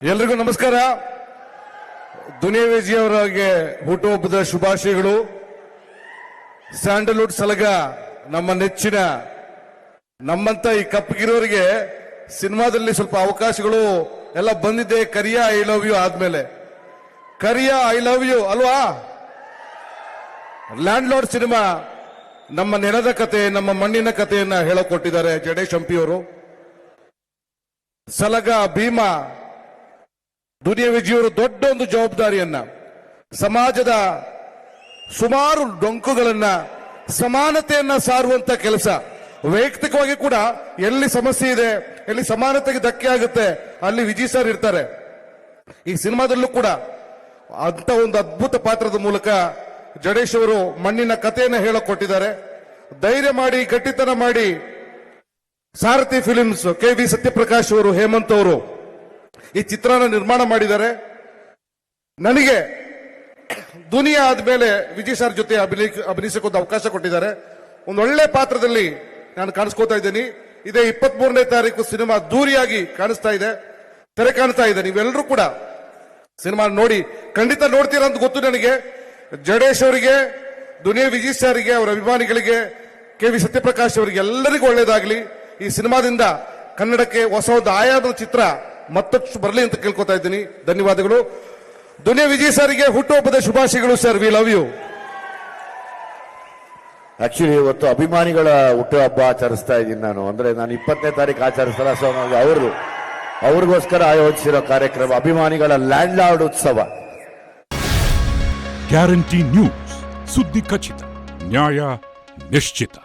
ಎಲ್ರಿಗೂ ನಮಸ್ಕಾರ. ದುನಿಯಾ ವಿಜಿ ಅವರಿಗೆ ಹುಟ್ಟುಹಬ್ಬದ ಶುಭಾಶಯಗಳು. ಸ್ಯಾಂಡಲ್ವುಡ್ ಸಲಗ ನಮ್ಮ ನೆಚ್ಚಿನ ನಮ್ಮಂತ ಈ ಕಪ್ಪಗಿರೋರಿಗೆ ಸಿನಿಮಾದಲ್ಲಿ ಸ್ವಲ್ಪ ಅವಕಾಶಗಳು ಎಲ್ಲ ಬಂದಿದೆ. ಕರಿಯ ಐ ಲವ್ ಯು ಆದ್ಮೇಲೆ ಕರಿಯ ಐ ಲವ್ ಯು ಅಲ್ವಾ? ಲ್ಯಾಂಡ್ ಲಾರ್ಡ್ ಸಿನಿಮಾ ನಮ್ಮ ನೆಲದ ಕತೆ, ನಮ್ಮ ಮಣ್ಣಿನ ಕಥೆಯನ್ನ ಹೇಳಕೊಟ್ಟಿದ್ದಾರೆ ಜಡೇಶ್ ಹಂಪಿ ಅವರು. ಸಲಗ ಭೀಮಾ ದುನಿಯಾ ವಿಜಿಯವರು ದೊಡ್ಡ ಒಂದು ಜವಾಬ್ದಾರಿಯನ್ನ, ಸಮಾಜದ ಸುಮಾರು ಡೊಂಕುಗಳನ್ನ, ಸಮಾನತೆಯನ್ನ ಸಾರುವಂತ ಕೆಲಸ. ವೈಯಕ್ತಿಕವಾಗಿ ಕೂಡ ಎಲ್ಲಿ ಸಮಸ್ಯೆ ಇದೆ, ಎಲ್ಲಿ ಸಮಾನತೆಗೆ ಧಕ್ಕೆ ಆಗುತ್ತೆ, ಅಲ್ಲಿ ವಿಜಯ್ ಸರ್ ಇರ್ತಾರೆ. ಈ ಸಿನಿಮಾದಲ್ಲೂ ಕೂಡ ಅಂತ ಒಂದು ಅದ್ಭುತ ಪಾತ್ರದ ಮೂಲಕ ಜಡೇಶ್ ಅವರು ಮಣ್ಣಿನ ಕಥೆಯನ್ನ ಹೇಳಕೊಟ್ಟಿದ್ದಾರೆ. ಧೈರ್ಯ ಮಾಡಿ, ಗಟ್ಟಿತನ ಮಾಡಿ ಸಾರಥಿ ಫಿಲಿಮ್ಸ್, ಕೆ.ವಿ. ಸತ್ಯಪ್ರಕಾಶ್ ಅವರು, ಹೇಮಂತ್ ಅವರು ಈ ಚಿತ್ರನ ನಿರ್ಮಾಣ ಮಾಡಿದ್ದಾರೆ. ನನಗೆ ದುನಿಯಾ ಆದ್ಮೇಲೆ ವಿಜಯ್ ಸರ್ ಜೊತೆ ಅಭಿನಯಿಸಕ್ಕೆ ಅವಕಾಶ ಕೊಟ್ಟಿದ್ದಾರೆ. ಒಂದು ಒಳ್ಳೆ ಪಾತ್ರದಲ್ಲಿ ನಾನು ಕಾಣಿಸ್ಕೋತಾ ಇದ್ದೀನಿ. ಇದೇ 23ನೇ ತಾರೀಕು ಸಿನಿಮಾ ದೂರಿಯಾಗಿ ಕಾಣಿಸ್ತಾ ಇದೆ, ತೆರೆ ಕಾಣ್ತಾ ಇದೆ. ನೀವೆಲ್ಲರೂ ಕೂಡ ಸಿನಿಮಾ ನೋಡಿ, ಖಂಡಿತ ನೋಡ್ತೀರಾ ಅಂತ ಗೊತ್ತು ನನಗೆ. ಜಡೇಶ್ ಅವರಿಗೆ, ದುನಿಯಾ ವಿಜಯ್ ಸರ್ಗೆ, ಅವರ ಅಭಿಮಾನಿಗಳಿಗೆ, ಕೆ.ವಿ. ಸತ್ಯಪ್ರಕಾಶ್ ಅವರಿಗೆ ಎಲ್ಲರಿಗೂ ಒಳ್ಳೇದಾಗ್ಲಿ. ಈ ಸಿನಿಮಾದಿಂದ ಕನ್ನಡಕ್ಕೆ ಹೊಸ ಒಂದು ಆಯಾಮದ ಚಿತ್ರ ಮತ್ತಷ್ಟು ಬರಲಿ ಅಂತ ಕೇಳ್ಕೊತಾ ಇದ್ದೀನಿ. ಧನ್ಯವಾದಗಳು. ದುನಿಯಾ ವಿಜಯ್ ಸರ್ಗೆ ಹುಟ್ಟುಹಬ್ಬದ ಶುಭಾಶಯಗಳು sir. We love you. Actually ಇವತ್ತು ಅಭಿಮಾನಿಗಳ ಹುಟ್ಟುಹಬ್ಬ ಆಚರಿಸ್ತಾ ಇದ್ದೀನಿ ನಾನು. ಅಂದ್ರೆ ನಾನು 20ನೇ ತಾರೀಕು ಆಚರಿಸಲ್ಲ. ಸೊ ಅವ್ರಿಗೋಸ್ಕರ ಆಯೋಜಿಸಿರೋ ಕಾರ್ಯಕ್ರಮ ಅಭಿಮಾನಿಗಳ ಲ್ಯಾಂಡ್ ಲಾರ್ಡ್ ಉತ್ಸವ. ಗ್ಯಾರಂಟಿ ನ್ಯೂಸ್, ಸುದ್ದಿ ಖಚಿತ, ನ್ಯಾಯ ನಿಶ್ಚಿತ.